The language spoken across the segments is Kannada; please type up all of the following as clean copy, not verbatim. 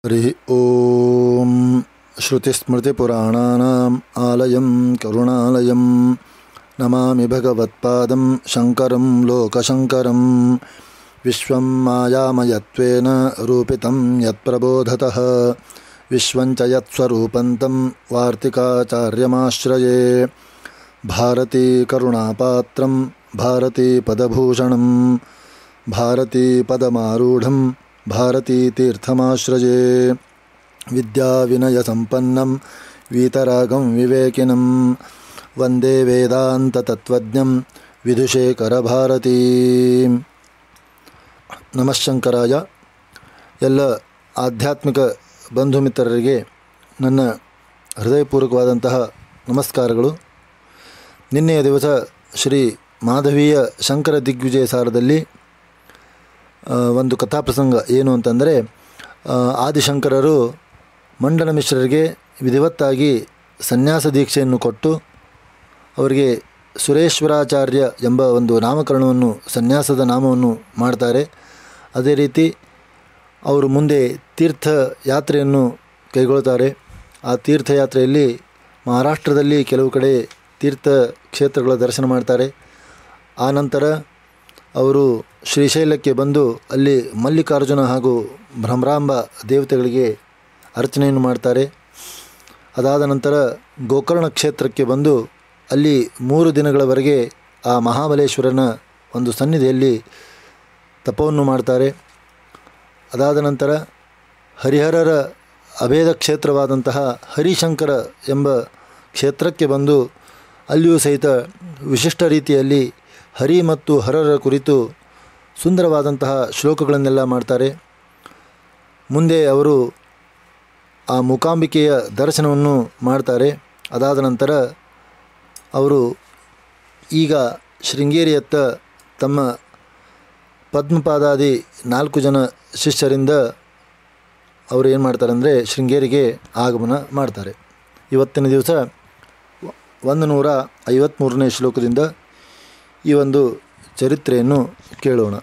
हरिः ॐ श्रुतिस्मृतिपुराणानाम् आलयं करुणालयं नमामि भगवत्पादं शङ्करं लोकशङ्करं विश्वं मायामयत्वेन रूपितं यत्प्रबोधतः विश्वं च यत्स्वरूपं तं वार्तिकाचार्यमाश्रये भारती करुणापात्रं भारती पदभूषणं भारती पदमारूढं भारती तीर्थमाश्रये विद्याविनयसम्पन्नं वीतरागं विवेकिनं वन्दे वेदान्ततत्त्वज्ञं विधुशेखरभारती। ನಮಃ ಶಂಕರಾಯ. ಎಲ್ಲ ಆಧ್ಯಾತ್ಮಿಕ ಬಂಧು ಮಿತ್ರರಿಗೆ ನನ್ನ ಹೃದಯಪೂರ್ವಕವಾದಂತಹ ನಮಸ್ಕಾರಗಳು. ನಿನ್ನೆಯ ದಿವಸ ಶ್ರೀ ಮಾಧವೀಯ ಶಂಕರ ದಿಗ್ವಿಜಯ ಸಾರದಲ್ಲಿ ಒಂದು ಕಥಾಪ್ರಸಂಗ ಏನು ಅಂತಂದರೆ, ಆದಿಶಂಕರರು ಮಂಡನ ಮಿಶ್ರರಿಗೆ ವಿಧಿವತ್ತಾಗಿ ಸನ್ಯಾಸ ದೀಕ್ಷೆಯನ್ನು ಕೊಟ್ಟು ಅವರಿಗೆ ಸುರೇಶ್ವರಾಚಾರ್ಯ ಎಂಬ ಒಂದು ನಾಮಕರಣವನ್ನು, ಸನ್ಯಾಸದ ನಾಮವನ್ನು ಮಾಡ್ತಾರೆ. ಅದೇ ರೀತಿ ಅವರು ಮುಂದೆ ತೀರ್ಥಯಾತ್ರೆಯನ್ನು ಕೈಗೊಳ್ಳುತ್ತಾರೆ. ಆ ತೀರ್ಥಯಾತ್ರೆಯಲ್ಲಿ ಮಹಾರಾಷ್ಟ್ರದಲ್ಲಿ ಕೆಲವು ಕಡೆ ತೀರ್ಥಕ್ಷೇತ್ರಗಳ ದರ್ಶನ ಮಾಡ್ತಾರೆ. ಆ ನಂತರ ಅವರು ಶ್ರೀಶೈಲಕ್ಕೆ ಬಂದು ಅಲ್ಲಿ ಮಲ್ಲಿಕಾರ್ಜುನ ಹಾಗೂ ಭ್ರಮರಾಂಬ ದೇವತೆಗಳಿಗೆ ಅರ್ಚನೆಯನ್ನು ಮಾಡ್ತಾರೆ. ಅದಾದ ನಂತರ ಗೋಕರ್ಣ ಕ್ಷೇತ್ರಕ್ಕೆ ಬಂದು ಅಲ್ಲಿ 3 ದಿನಗಳವರೆಗೆ ಆ ಮಹಾಬಲೇಶ್ವರನ ಒಂದು ಸನ್ನಿಧಿಯಲ್ಲಿ ತಪವನ್ನು ಮಾಡ್ತಾರೆ. ಅದಾದ ನಂತರ ಹರಿಹರರ ಅಭೇದ ಕ್ಷೇತ್ರವಾದಂತಹ ಹರಿಶಂಕರ ಎಂಬ ಕ್ಷೇತ್ರಕ್ಕೆ ಬಂದು ಅಲ್ಲಿಯೂ ಸಹಿತ ವಿಶಿಷ್ಟ ರೀತಿಯಲ್ಲಿ ಹರಿ ಮತ್ತು ಹರರ ಕುರಿತು ಸುಂದರವಾದಂತಹ ಶ್ಲೋಕಗಳನ್ನೆಲ್ಲ ಮಾಡ್ತಾರೆ. ಮುಂದೆ ಅವರು ಆ ಮೂಕಾಂಬಿಕೆಯ ದರ್ಶನವನ್ನು ಮಾಡ್ತಾರೆ. ಅದಾದ ನಂತರ ಅವರು ಈಗ ಶೃಂಗೇರಿಯತ್ತ ತಮ್ಮ ಪದ್ಮಪಾದಾದಿ 4 ಜನ ಶಿಷ್ಯರಿಂದ ಅವರು ಏನು ಮಾಡ್ತಾರೆ ಅಂದರೆ ಶೃಂಗೇರಿಗೆ ಆಗಮನ ಮಾಡ್ತಾರೆ. ಇವತ್ತಿನ ದಿವಸ 153ನೇ ಶ್ಲೋಕದಿಂದ ಈ ಒಂದು ಚರಿತ್ರೆಯನ್ನು ಕೇಳೋಣ.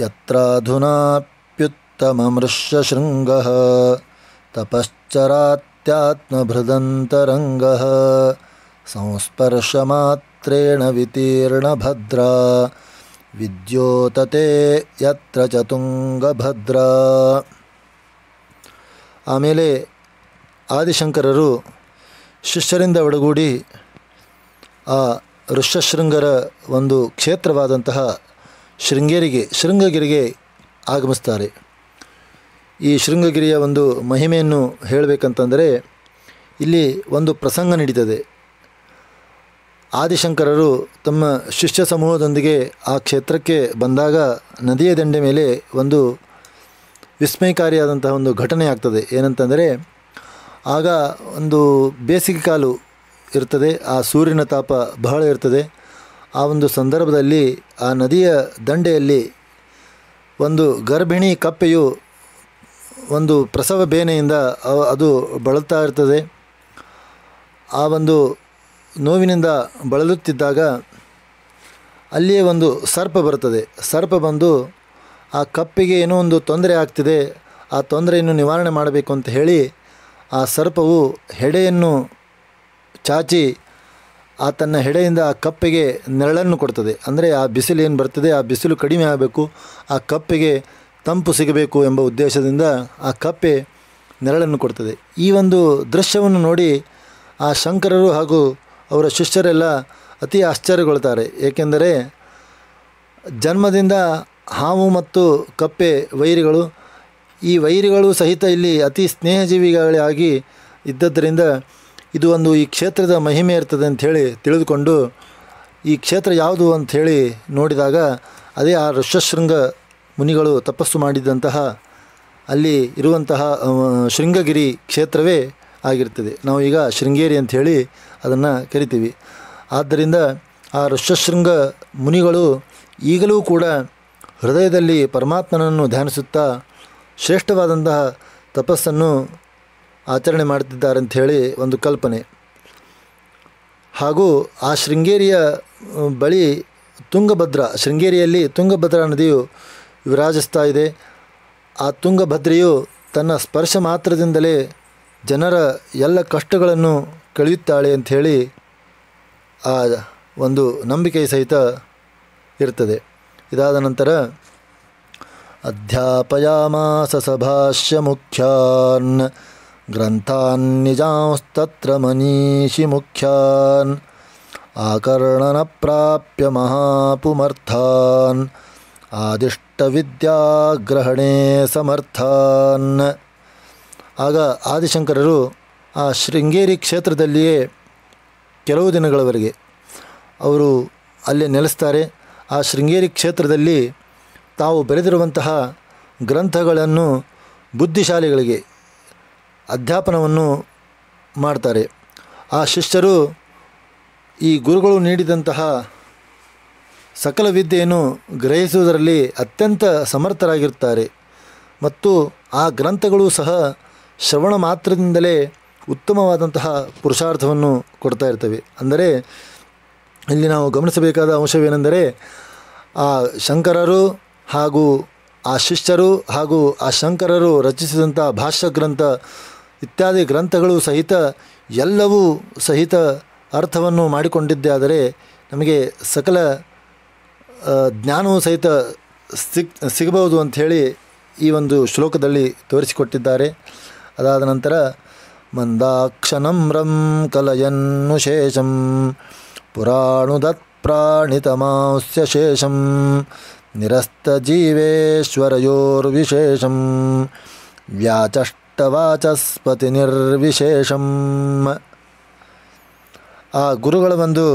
ಯತ್ರಾಧುನಾಪ್ಯುತ್ತಮಮೃಷ್ಯ ಶೃಂಗಃ ತಪಶ್ಚರಾತ್ಯಾತ್ಮಭೃದಂತರಂಗಃ ಸಂಸ್ಪರ್ಶಮಾತ್ರೇಣ ವಿತೀರ್ಣಭದ್ರಾ ವಿದ್ಯೋತತೆ ಯತ್ರ ಚತುಂಗಭದ್ರಾ. ಆಮೇಲೆ ಆದಿಶಂಕರರು ಶಿಷ್ಯರಿಂದ ಒಡಗೂಡಿ ಆ ಋಷ್ಯಶೃಂಗರ ಒಂದು ಕ್ಷೇತ್ರವಾದಂತಹ ಶೃಂಗಗಿರಿಗೆ ಆಗಮಿಸ್ತಾರೆ. ಈ ಶೃಂಗಗಿರಿಯ ಒಂದು ಮಹಿಮೆಯನ್ನು ಹೇಳಬೇಕಂತಂದರೆ ಇಲ್ಲಿ ಒಂದು ಪ್ರಸಂಗ ನಡೀತದೆ. ಆದಿಶಂಕರರು ತಮ್ಮ ಶಿಷ್ಯ ಸಮೂಹದೊಂದಿಗೆ ಆ ಕ್ಷೇತ್ರಕ್ಕೆ ಬಂದಾಗ ನದಿಯ ದಂಡೆ ಮೇಲೆ ಒಂದು ವಿಸ್ಮಯಕಾರಿಯಾದಂತಹ ಒಂದು ಘಟನೆ ಆಗ್ತದೆ. ಏನಂತಂದರೆ, ಆಗ ಒಂದು ಬೇಸಿಗೆ ಕಾಲ ಇರ್ತದೆ, ಆ ಸೂರ್ಯನ ತಾಪ ಬಹಳ ಇರ್ತದೆ. ಆ ಒಂದು ಸಂದರ್ಭದಲ್ಲಿ ಆ ನದಿಯ ದಂಡೆಯಲ್ಲಿ ಒಂದು ಗರ್ಭಿಣಿ ಕಪ್ಪೆಯು ಒಂದು ಪ್ರಸವ ಬೇನೆಯಿಂದ ಅದು ಬಳಲ್ತಾ ಇರ್ತದೆ. ಆ ಒಂದು ನೋವಿನಿಂದ ಬಳಲುತ್ತಿದ್ದಾಗ ಅಲ್ಲಿಯೇ ಒಂದು ಸರ್ಪ ಬರ್ತದೆ. ಸರ್ಪ ಬಂದು ಆ ಕಪ್ಪಿಗೆ ಏನೋ ಒಂದು ತೊಂದರೆ ಆಗ್ತಿದೆ, ಆ ತೊಂದರೆಯನ್ನು ನಿವಾರಣೆ ಮಾಡಬೇಕು ಅಂತ ಹೇಳಿ ಆ ಸರ್ಪವು ಹೆಡೆಯನ್ನು ಚಾಚಿ ಆ ತನ್ನ ಹೆಡೆಯಿಂದ ಆ ಕಪ್ಪೆಗೆ ನೆರಳನ್ನು ಕೊಡ್ತದೆ. ಅಂದರೆ ಆ ಬಿಸಿಲು ಏನು ಬರ್ತದೆ, ಆ ಬಿಸಿಲು ಕಡಿಮೆ ಆಗಬೇಕು, ಆ ಕಪ್ಪೆಗೆ ತಂಪು ಸಿಗಬೇಕು ಎಂಬ ಉದ್ದೇಶದಿಂದ ಆ ಕಪ್ಪೆ ನೆರಳನ್ನು ಕೊಡ್ತದೆ. ಈ ಒಂದು ದೃಶ್ಯವನ್ನು ನೋಡಿ ಆ ಶಂಕರರು ಹಾಗೂ ಅವರ ಶಿಷ್ಯರೆಲ್ಲ ಅತಿ ಆಶ್ಚರ್ಯಗೊಳ್ತಾರೆ. ಏಕೆಂದರೆ ಜನ್ಮದಿಂದ ಹಾವು ಮತ್ತು ಕಪ್ಪೆ ವೈರಿಗಳು, ಈ ವೈರಿಗಳು ಸಹಿತ ಇಲ್ಲಿ ಅತಿ ಸ್ನೇಹಜೀವಿಗಳಾಗಿ ಇದ್ದದ್ದರಿಂದ ಇದು ಒಂದು ಈ ಕ್ಷೇತ್ರದ ಮಹಿಮೆ ಇರ್ತದೆ ಅಂಥೇಳಿ ತಿಳಿದುಕೊಂಡು ಈ ಕ್ಷೇತ್ರ ಯಾವುದು ಅಂಥೇಳಿ ನೋಡಿದಾಗ ಅದೇ ಆ ಋಷ್ಯಶೃಂಗ ಮುನಿಗಳು ತಪಸ್ಸು ಮಾಡಿದಂತಹ ಅಲ್ಲಿ ಇರುವಂತಹ ಶೃಂಗಗಿರಿ ಕ್ಷೇತ್ರವೇ ಆಗಿರ್ತದೆ. ನಾವು ಈಗ ಶೃಂಗೇರಿ ಅಂಥೇಳಿ ಅದನ್ನು ಕರಿತೀವಿ. ಆದ್ದರಿಂದ ಆ ಋಷ್ಯಶೃಂಗ ಮುನಿಗಳು ಈಗಲೂ ಕೂಡ ಹೃದಯದಲ್ಲಿ ಪರಮಾತ್ಮನನ್ನು ಧ್ಯಾನಿಸುತ್ತಾ ಶ್ರೇಷ್ಠವಾದಂತಹ ತಪಸ್ಸನ್ನು ಆಚರಣೆ ಮಾಡ್ತಿದ್ದಾರೆ ಅಂಥೇಳಿ ಒಂದು ಕಲ್ಪನೆ. ಹಾಗೂ ಆ ಶೃಂಗೇರಿಯ ಬಳಿ ಶೃಂಗೇರಿಯಲ್ಲಿ ತುಂಗಭದ್ರಾ ನದಿಯು ವಿರಾಜಿಸ್ತಾ ಇದೆ. ಆ ತುಂಗಭದ್ರೆಯು ತನ್ನ ಸ್ಪರ್ಶ ಮಾತ್ರದಿಂದಲೇ ಜನರ ಎಲ್ಲ ಕಷ್ಟಗಳನ್ನು ಕಳೆಯುತ್ತಾಳೆ ಅಂಥೇಳಿ ಆ ಒಂದು ನಂಬಿಕೆ ಸಹಿತ ಇರ್ತದೆ. ಇದಾದ ನಂತರ ಅಧ್ಯಾಪಯಾಮಾಸ ಸಭಾಷ್ಯ ಮುಖ್ಯಾನ್ ಗ್ರಂಥಾನ್ ನಿಜಾಂಸ್ತತ್ರ ಮನೀಷಿ ಮುಖ್ಯಾನ್ ಆಕರ್ಣನ ಪ್ರಾಪ್ಯ ಮಹಾಪುಮರ್ಥಾನ್ ಆದಿಷ್ಟವಿದ್ಯಾಗ್ರಹಣೆ ಸಮರ್ಥಾನ್. ಆಗ ಆದಿಶಂಕರರು ಆ ಶೃಂಗೇರಿ ಕ್ಷೇತ್ರದಲ್ಲಿಯೇ ಕೆಲವು ದಿನಗಳವರೆಗೆ ಅವರು ಅಲ್ಲಿ ನೆಲೆಸ್ತಾರೆ. ಆ ಶೃಂಗೇರಿ ಕ್ಷೇತ್ರದಲ್ಲಿ ತಾವು ಬರೆದಿರುವಂತಹ ಗ್ರಂಥಗಳನ್ನು ಬುದ್ಧಿಶಾಲಿಗಳಿಗೆ ಅಧ್ಯಾಪನವನ್ನು ಮಾಡ್ತಾರೆ. ಆ ಶಿಷ್ಯರು ಈ ಗುರುಗಳು ನೀಡಿದಂತಹ ಸಕಲ ವಿದ್ಯೆಯನ್ನು ಗ್ರಹಿಸುವುದರಲ್ಲಿ ಅತ್ಯಂತ ಸಮರ್ಥರಾಗಿರ್ತಾರೆ ಮತ್ತು ಆ ಗ್ರಂಥಗಳು ಸಹ ಶ್ರವಣ ಮಾತ್ರದಿಂದಲೇ ಉತ್ತಮವಾದಂತಹ ಪುರುಷಾರ್ಥವನ್ನು ಕೊಡ್ತಾ ಇರ್ತವೆ. ಅಂದರೆ ಇಲ್ಲಿ ನಾವು ಗಮನಿಸಬೇಕಾದ ಅಂಶವೇನೆಂದರೆ ಆ ಶಂಕರರು ಹಾಗೂ ಆ ಶಿಷ್ಯರು ಹಾಗೂ ಆ ಶಂಕರರು ರಚಿಸಿದಂಥ ಭಾಷ್ಯ ಗ್ರಂಥ ಇತ್ಯಾದಿ ಗ್ರಂಥಗಳು ಸಹಿತ ಎಲ್ಲವೂ ಸಹಿತ ಅರ್ಥವನ್ನು ಮಾಡಿಕೊಂಡಿದ್ದೇ ಆದರೆ ನಮಗೆ ಸಕಲ ಜ್ಞಾನವೂ ಸಹಿತ ಸಿಗಬಹುದು ಅಂಥೇಳಿ ಈ ಒಂದು ಶ್ಲೋಕದಲ್ಲಿ ತೋರಿಸಿಕೊಟ್ಟಿದ್ದಾರೆ. ಅದಾದ ನಂತರ ಮಂದಾಕ್ಷನಮ್ರಂ ಕಲಯನ್ನು ಶೇಷಂ ಪುರಾಣುದತ್ ಪ್ರಾಣಿತಮಾಂಸ್ಯ ಶೇಷಂ ನಿರಸ್ತಜೀವೇಶ್ವರಯೋರ್ವಿಶೇಷಂ ವ್ಯಾಚಷ್ಟವಾಚಸ್ಪತಿ ನಿರ್ವಿಶೇಷಂ. ಆ ಗುರುಗಳ ಒಂದು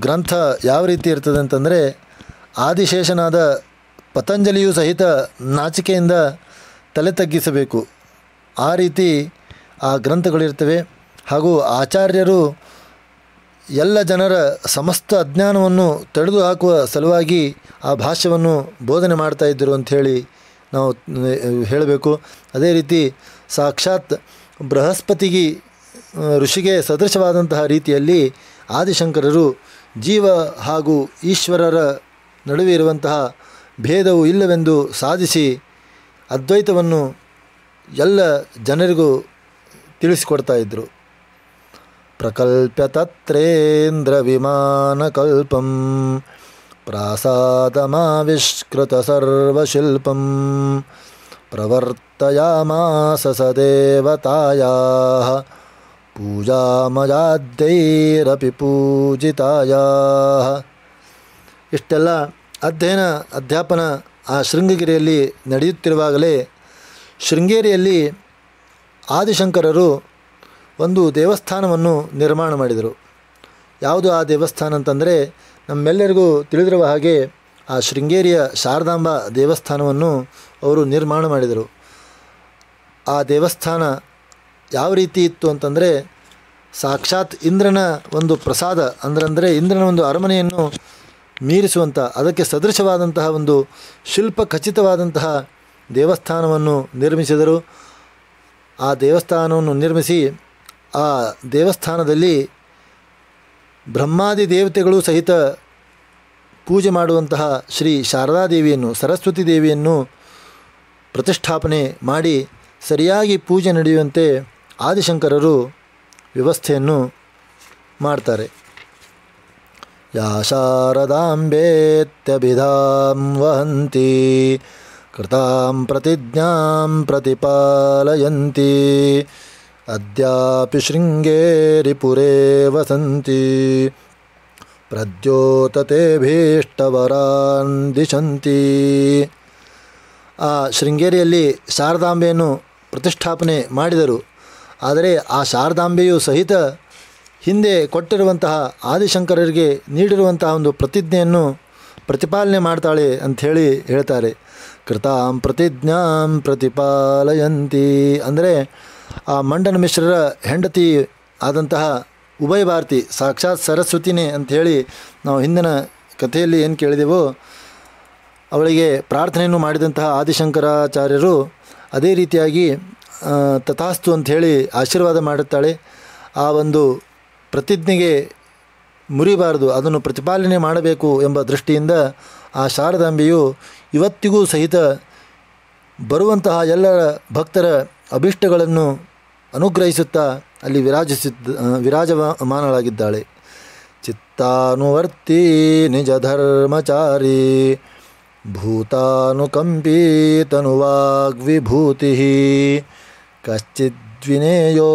ಗ್ರಂಥ ಯಾವ ರೀತಿ ಇರ್ತದೆ ಅಂತಂದರೆ ಆದಿಶೇಷನಾದ ಪತಂಜಲಿಯೂ ಸಹಿತ ನಾಚಿಕೆಯಿಂದ ತಲೆ ತಗ್ಗಿಸಬೇಕು ಆ ರೀತಿ ಆ ಗ್ರಂಥಗಳಿರ್ತವೆ. ಹಾಗೂ ಆಚಾರ್ಯರು ಎಲ್ಲ ಜನರ ಸಮಸ್ತ ಅಜ್ಞಾನವನ್ನು ತೆಗೆದು ಹಾಕುವ ಸಲುವಾಗಿ ಆ ಭಾಷ್ಯವನ್ನು ಬೋಧನೆ ಮಾಡ್ತಾಯಿದ್ದರು ಅಂಥೇಳಿ ನಾವು ಹೇಳಬೇಕು. ಅದೇ ರೀತಿ ಸಾಕ್ಷಾತ್ ಬೃಹಸ್ಪತಿಗೆ ಋಷಿಗೆ ಸದೃಶವಾದಂತಹ ರೀತಿಯಲ್ಲಿ ಆದಿಶಂಕರರು ಜೀವ ಹಾಗೂ ಈಶ್ವರರ ನಡುವೆ ಇರುವಂತಹ ಭೇದವು ಇಲ್ಲವೆಂದು ಸಾಧಿಸಿ ಅದ್ವೈತವನ್ನು ಎಲ್ಲ ಜನರಿಗೂ ತಿಳಿಸಿಕೊಡ್ತಾ ಇದ್ದರು. ಪ್ರಕಲ್ಪ್ಯ ತತ್ರೇಂದ್ರ ವಿಮಾನಕಲ್ಪಂ ಪ್ರಾಸಾದಮಾವಿಷ್ಕೃತ ಸರ್ವಶಿಲ್ಪಂ ಪ್ರವರ್ತಯಾಮಾಸ ಸದೇವತಾಯಾಃ ಪೂಜಾಮಯಾದ್ಯೈರಪಿ ಪೂಜಿತಾಯಾಃ. ಇಷ್ಟೆಲ್ಲ ಅಧ್ಯಾಪನ ಆ ಶೃಂಗಗಿರಿಯಲ್ಲಿ ನಡೆಯುತ್ತಿರುವಾಗಲೇ ಶೃಂಗೇರಿಯಲ್ಲಿ ಆದಿಶಂಕರರು ಒಂದು ದೇವಸ್ಥಾನವನ್ನು ನಿರ್ಮಾಣ ಮಾಡಿದರು. ಯಾವುದು ಆ ದೇವಸ್ಥಾನ ಅಂತಂದರೆ ನಮ್ಮೆಲ್ಲರಿಗೂ ತಿಳಿದಿರುವ ಹಾಗೆ ಆ ಶೃಂಗೇರಿಯ ಶಾರದಾಂಬಾ ದೇವಸ್ಥಾನವನ್ನು ಅವರು ನಿರ್ಮಾಣ ಮಾಡಿದರು. ಆ ದೇವಸ್ಥಾನ ಯಾವ ರೀತಿ ಇತ್ತು ಅಂತಂದರೆ ಸಾಕ್ಷಾತ್ ಇಂದ್ರನ ಒಂದು ಪ್ರಸಾದ ಅಂದರೆ ಇಂದ್ರನ ಒಂದು ಅರಮನೆಯನ್ನು ಮೀರಿಸುವಂಥ ಅದಕ್ಕೆ ಸದೃಶವಾದಂತಹ ಒಂದು ಶಿಲ್ಪ ಖಚಿತವಾದಂತಹ ದೇವಸ್ಥಾನವನ್ನು ನಿರ್ಮಿಸಿದರು. ಆ ದೇವಸ್ಥಾನವನ್ನು ನಿರ್ಮಿಸಿ ಆ ದೇವಸ್ಥಾನದಲ್ಲಿ ಬ್ರಹ್ಮಾದಿ ದೇವತೆಗಳು ಸಹಿತ ಪೂಜೆ ಮಾಡುವಂತಹ ಶ್ರೀ ಶಾರದಾದೇವಿಯನ್ನು ಸರಸ್ವತಿ ದೇವಿಯನ್ನು ಪ್ರತಿಷ್ಠಾಪನೆ ಮಾಡಿ ಸರಿಯಾಗಿ ಪೂಜೆ ನಡೆಯುವಂತೆ ಆದಿಶಂಕರರು ವ್ಯವಸ್ಥೆಯನ್ನು ಮಾಡ್ತಾರೆ. ಯಾ ಶಾರದಾಂಬೇತ್ಯಭಿಧಾಂ ವಹಂತಿ ಕೃತಾಂ ಪ್ರತಿಜ್ಞಾಂ ಪ್ರತಿಪಾಲಯಂತಿ ಅದ್ಯಾಪಿ ಶೃಂಗೇರಿಪುರೇ ವಸಂತಿ ಪ್ರದ್ಯೋತತೆ ಭೀಷ್ಟವರಾನ್ ದಿಶಂತಿ. ಆ ಶೃಂಗೇರಿಯಲ್ಲಿ ಶಾರದಾಂಬೆಯನ್ನು ಪ್ರತಿಷ್ಠಾಪನೆ ಮಾಡಿದರು. ಆದರೆ ಆ ಶಾರದಾಂಬೆಯು ಸಹಿತ ಹಿಂದೆ ಕೊಟ್ಟಿರುವಂತಹ ಆದಿಶಂಕರರಿಗೆ ನೀಡಿರುವಂತಹ ಒಂದು ಪ್ರತಿಜ್ಞೆಯನ್ನು ಪ್ರತಿಪಾಲನೆ ಮಾಡ್ತಾಳೆ ಅಂಥೇಳಿ ಹೇಳ್ತಾರೆ. ಕೃತಾಂ ಪ್ರತಿಜ್ಞಾಂ ಪ್ರತಿಪಾಲಯಂತಿ ಅಂದರೆ ಆ ಮಂಡನ ಮಿಶ್ರರ ಹೆಂಡತಿ ಆದಂತಹ ಉಭಯ ಭಾರತಿ ಸಾಕ್ಷಾತ್ ಸರಸ್ವತಿನೇ ಅಂಥೇಳಿ ನಾವು ಹಿಂದಿನ ಕಥೆಯಲ್ಲಿ ಏನು ಕೇಳಿದೆವೋ ಅವಳಿಗೆ ಪ್ರಾರ್ಥನೆಯನ್ನು ಮಾಡಿದಂತಹ ಆದಿಶಂಕರಾಚಾರ್ಯರು ಅದೇ ರೀತಿಯಾಗಿ ತಥಾಸ್ತು ಅಂಥೇಳಿ ಆಶೀರ್ವಾದ ಮಾಡುತ್ತಾಳೆ. ಆ ಒಂದು ಪ್ರತಿಜ್ಞೆಗೆ ಮುರಿಬಾರದು, ಅದನ್ನು ಪ್ರತಿಪಾಲನೆ ಮಾಡಬೇಕು ಎಂಬ ದೃಷ್ಟಿಯಿಂದ ಆ ಶಾರದಾಂಬೆಯು ಇವತ್ತಿಗೂ ಸಹಿತ ಬರುವಂತಹ ಎಲ್ಲರ ಭಕ್ತರ ಅಭಿಷ್ಟಗಳನ್ನು ಅನುಗ್ರಹಿಸುತ್ತಾ ಅಲ್ಲಿ ವಿರಾಜಮಾನಳಾಗಿದ್ದಾಳೆ. ಚಿತ್ತಾನುವರ್ತಿ ನಿಜ ಧರ್ಮಚಾರಿ ಭೂತಾನುಕಂಪಿ ತನುವಾಗ್ವಿಭೂತಿ ಕಶ್ಚಿದ್ವಿನೇಯೋ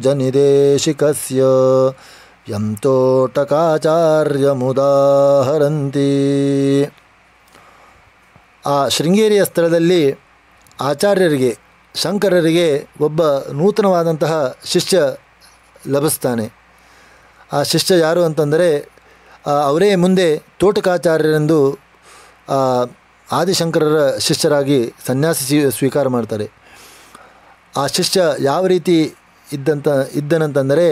ಜನಿದೇಶಿಕಸ್ಯ ಯಂ ತೋಟಕಾಚಾರ್ಯಮುದಾಹರಂತಿ. ಆ ಶೃಂಗೇರಿಯ ಸ್ಥಳದಲ್ಲಿ ಆಚಾರ್ಯರಿಗೆ, ಶಂಕರರಿಗೆ ಒಬ್ಬ ನೂತನವಾದಂತಹ ಶಿಷ್ಯ ಲಭಿಸ್ತಾನೆ. ಆ ಶಿಷ್ಯ ಯಾರು ಅಂತಂದರೆ ಅವರೇ ಮುಂದೆ ತೋಟಕಾಚಾರ್ಯರೆಂದು ಆದಿಶಂಕರರ ಶಿಷ್ಯರಾಗಿ ಸನ್ಯಾಸಿ ಸ್ವೀಕಾರ ಮಾಡ್ತಾರೆ. ಆ ಶಿಷ್ಯ ಯಾವ ರೀತಿ ಇದ್ದನಂತಂದರೆ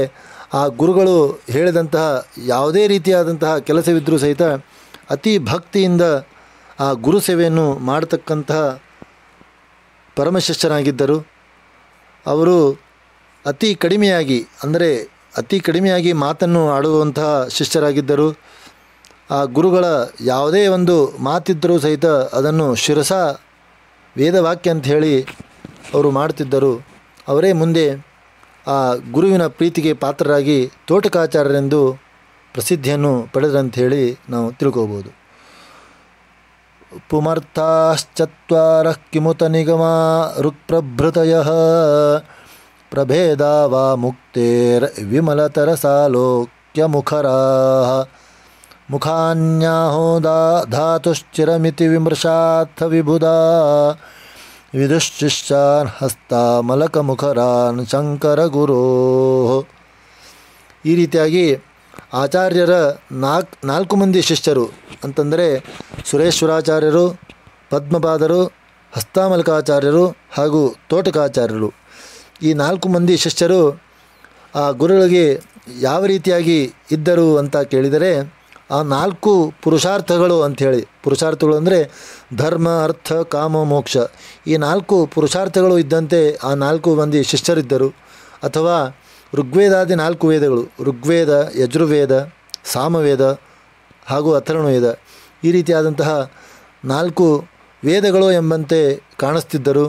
ಆ ಗುರುಗಳು ಹೇಳಿದಂತಹ ಯಾವುದೇ ರೀತಿಯಾದಂತಹ ಕೆಲಸವಿದ್ದರೂ ಸಹಿತ ಅತಿ ಭಕ್ತಿಯಿಂದ ಆ ಗುರು ಸೇವೆಯನ್ನು ಮಾಡತಕ್ಕಂತಹ ಪರಮಶಿಷ್ಯನಾಗಿದ್ದರು. ಅವರು ಅತಿ ಕಡಿಮೆಯಾಗಿ ಮಾತನ್ನು ಆಡುವಂತಹ ಶಿಷ್ಯರಾಗಿದ್ದರು. ಆ ಗುರುಗಳ ಯಾವುದೇ ಒಂದು ಮಾತಿದ್ದರೂ ಸಹಿತ ಅದನ್ನು ಶಿರಸ ವೇದವಾಕ್ಯ ಅಂತ ಹೇಳಿ ಅವರು ಮಾಡ್ತಿದ್ದರು. ಅವರೇ ಮುಂದೆ ಆ ಗುರುವಿನ ಪ್ರೀತಿಗೆ ಪಾತ್ರರಾಗಿ ತೋಟಕಾಚಾರ್ಯರೆಂದು ಪ್ರಸಿದ್ಧಿಯನ್ನು ಪಡೆದರಂಥೇಳಿ ನಾವು ತಿಳ್ಕೋಬೋದು. ಪುಮರ್ಥಾಶ್ಚತ್ವಾರಃ ಕಿಮುತ ನಿಗಮಾ ಋಕ್ಪ್ರಭೃತಯಃ ಪ್ರಭೇದಾ ವಾ ಮುಕ್ತೇರ್ ವಿಮಲತರಸಾಲೋಕ್ಯ ಮುಖರಾಃ ಮುಖಾನ್ಯಾಹೋ ಧಾತುಶ್ಚಿರಮಿತಿ ವಿಮರ್ಶಾರ್ಥ ವಿಬುಧಾ ವಿದುಶ್ಚಿಶ್ಚಾನ್ ಹಸ್ತಾಮಲಕಮುಖರಾನ್ ಶಂಕರ ಗುರೋ. ಈ ರೀತಿಯಾಗಿ ಆಚಾರ್ಯರ ನಾಲ್ಕು ಮಂದಿ ಶಿಷ್ಯರು ಅಂತಂದರೆ ಸುರೇಶ್ವರಾಚಾರ್ಯರು, ಪದ್ಮಪಾದರು, ಹಸ್ತಾಮಲಕಾಚಾರ್ಯರು ಹಾಗೂ ತೋಟಕಾಚಾರ್ಯರು. ಈ 4 ಮಂದಿ ಶಿಷ್ಯರು ಆ ಗುರುಗಳಿಗೆ ಯಾವ ರೀತಿಯಾಗಿ ಇದ್ದರು ಅಂತ ಕೇಳಿದರೆ ಆ 4 ಪುರುಷಾರ್ಥಗಳು ಅಂಥೇಳಿ, ಪುರುಷಾರ್ಥಗಳು ಅಂದರೆ ಧರ್ಮ, ಅರ್ಥ, ಕಾಮ, ಮೋಕ್ಷ, ಈ 4 ಪುರುಷಾರ್ಥಗಳು ಇದ್ದಂತೆ ಆ 4 ಮಂದಿ ಶಿಷ್ಯರಿದ್ದರು. ಅಥವಾ ಋಗ್ವೇದಾದಿ 4 ವೇದಗಳು, ಋಗ್ವೇದ, ಯಜುರ್ವೇದ, ಸಾಮವೇದ ಹಾಗೂ ಅಥರ್ವಣವೇದ, ಈ ರೀತಿಯಾದಂತಹ 4 ವೇದಗಳು ಎಂಬಂತೆ ಕಾಣಿಸ್ತಿದ್ದರು.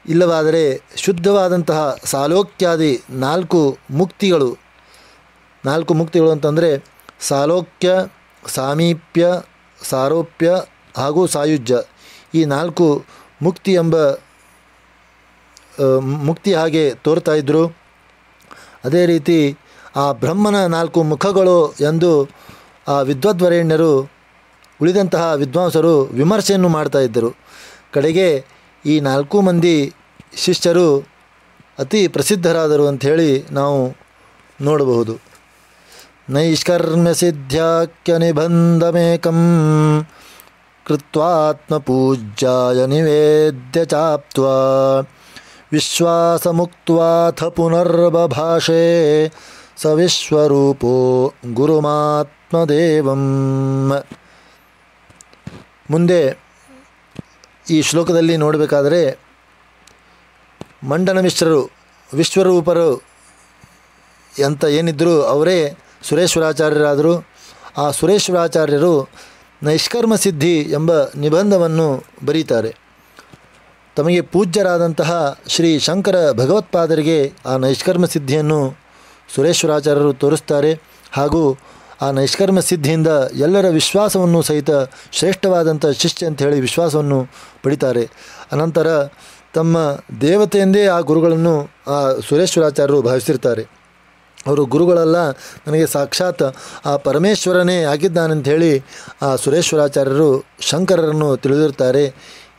ಇಲ್ಲವಾದರೆ ಶುದ್ಧವಾದಂತಹ ಸಾಲೋಕ್ಯಾದಿ 4 ಮುಕ್ತಿಗಳು ಅಂತಂದರೆ ಸಾಲೋಕ್ಯ, ಸಾಮೀಪ್ಯ, ಸಾರೋಪ್ಯ ಹಾಗೂ ಸಾಯುಜ್ಯ, ಈ 4 ಮುಕ್ತಿ ಹಾಗೆ ತೋರ್ತಾ ಇದ್ದರು. ಅದೇ ರೀತಿ ಆ ಬ್ರಹ್ಮನ 4 ಮುಖಗಳು ಎಂದು ಆ ವಿದ್ವದ್ವರೇಣ್ಯರು, ಉಳಿದಂತಹ ವಿದ್ವಾಂಸರು ವಿಮರ್ಶೆಯನ್ನು ಮಾಡ್ತಾಯಿದ್ದರು. ಕಡೆಗೆ ಈ 4 ಮಂದಿ ಶಿಷ್ಯರು ಅತಿ ಪ್ರಸಿದ್ಧರಾದರು ಅಂಥೇಳಿ ನಾವು ನೋಡಬಹುದು. ನೈಷ್ಕರ್ಮ್ಯ ಸಿದ್ಧ್ಯಾಖ್ಯ ನಿಬಂಧಮೇಕಂ ಕೃತ್ವಾತ್ಮಪೂಜ್ಯಾಯ ನಿವೇದ್ಯ ಚಾಪ್ತ್ವಾ ವಿಶ್ವಾಸಮುಕ್ತ್ವಾಥ ಪುನರ್ಬಭಾಷೆ ಸ ವಿಶ್ವರೂಪೋ ಗುರುಮಾತ್ಮದೇವಂ. ಮುಂದೆ ಈ ಶ್ಲೋಕದಲ್ಲಿ ನೋಡಬೇಕಾದರೆ ಮಂಡನ ಮಿಶ್ರರು, ವಿಶ್ವರೂಪರು ಅಂತ ಏನಿದ್ದರು ಅವರೇ ಸುರೇಶ್ವರಾಚಾರ್ಯರಾದರು. ಆ ಸುರೇಶ್ವರಾಚಾರ್ಯರು ನೈಷ್ಕರ್ಮ ಸಿದ್ಧಿ ಎಂಬ ನಿಬಂಧವನ್ನು ಬರೀತಾರೆ. ತಮಗೆ ಪೂಜ್ಯರಾದಂತಹ ಶ್ರೀ ಶಂಕರ ಭಗವತ್ಪಾದರಿಗೆ ಆ ನೈಷ್ಕರ್ಮ ಸಿದ್ಧಿಯನ್ನು ಸುರೇಶ್ವರಾಚಾರ್ಯರು ತೋರಿಸ್ತಾರೆ. ಹಾಗೂ ಆ ನೈಷ್ಕರ್ಮ ಸಿದ್ಧಿಯಿಂದ ಎಲ್ಲರ ವಿಶ್ವಾಸವನ್ನು ಸಹಿತ ಶ್ರೇಷ್ಠವಾದಂಥ ಶಿಷ್ಯ ಅಂಥೇಳಿ ವಿಶ್ವಾಸವನ್ನು ಪಡಿತಾರೆ. ಅನಂತರ ತಮ್ಮ ದೇವತೆಯೆಂದೇ ಆ ಗುರುಗಳನ್ನು ಆ ಸುರೇಶ್ವರಾಚಾರ್ಯರು ಭಾವಿಸಿರ್ತಾರೆ. ಅವರು ಗುರುಗಳೆಲ್ಲ ನನಗೆ ಸಾಕ್ಷಾತ್ ಆ ಪರಮೇಶ್ವರನೇ ಆಗಿದ್ದಾನಂಥೇಳಿ ಆ ಸುರೇಶ್ವರಾಚಾರ್ಯರು ಶಂಕರರನ್ನು ತಿಳಿದಿರ್ತಾರೆ.